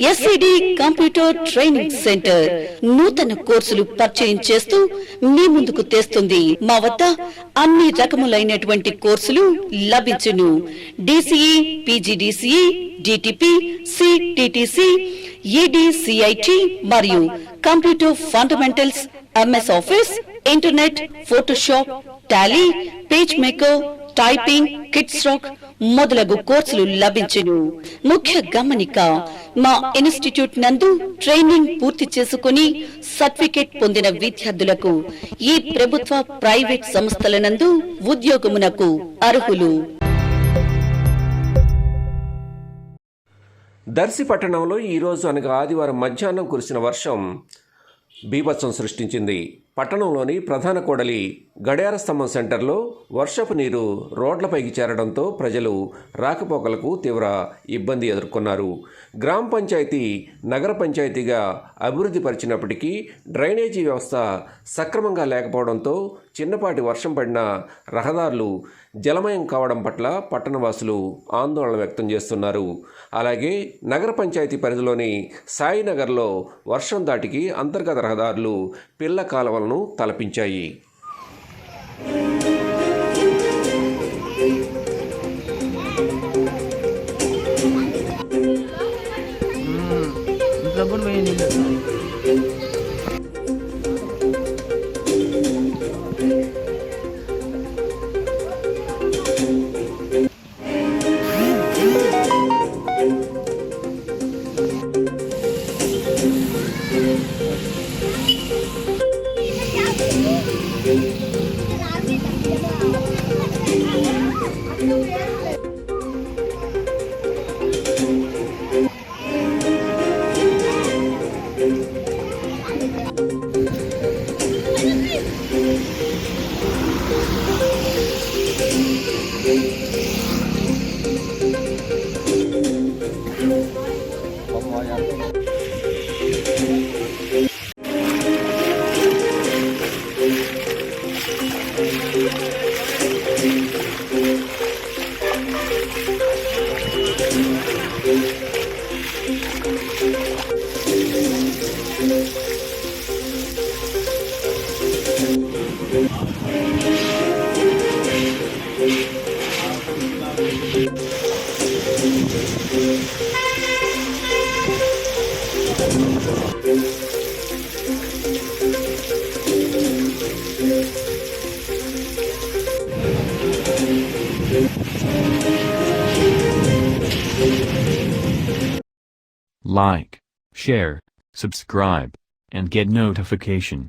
SCD computer training centre నూతన కోర్సులు పరిచయం చేస్తూ మీ ముందుకు తెస్తుంది. మా వద్ద అన్ని రకములైనటువంటి కోర్సులు లభించును. DCE, PGDCE, DTP, CTTC, EDCIT మరియు computer fundamentals, MS office, internet, Photoshop, Tally, page maker, typing, kids rock మొదలగు కోర్సులు లభించును. ముఖ్య గమనిక, మా ఇన్స్టిట్యూట్ నందు ట్రైనింగ్ పూర్తి చేసుకుని సర్టిఫికేట్ పొందిన విద్యార్థులకు ఈ ప్రభుత్వ ప్రైవేట్ సంస్థల నందు ఉద్యోగమునకు అర్హులు. దర్శి పట్టణంలో ఈరోజు అనగా ఆదివారం మధ్యాహ్నం కురిసిన వర్షం బీభత్సం సృష్టించింది. పట్టణంలోని ప్రధాన కూడలి గడియార స్తంభం సెంటర్లో వర్షపు నీరు రోడ్లపైకి చేరడంతో ప్రజలు రాకపోకలకు తీవ్ర ఇబ్బంది ఎదుర్కొన్నారు. గ్రామ పంచాయతీ నగర పంచాయతీగా అభివృద్ధి పరిచినప్పటికీ డ్రైనేజీ వ్యవస్థ సక్రమంగా లేకపోవడంతో చిన్నపాటి వర్షం పడిన రహదారులు జలమయం కావడం పట్ల పట్టణవాసులు ఆందోళన వ్యక్తం చేస్తున్నారు. అలాగే నగర పంచాయతీ పరిధిలోని సాయినగర్లో వర్షం దాటికి అంతర్గత రహదారులు పిల్ల కాలువలను తలపించాయి. Like, share, subscribe, and get notification.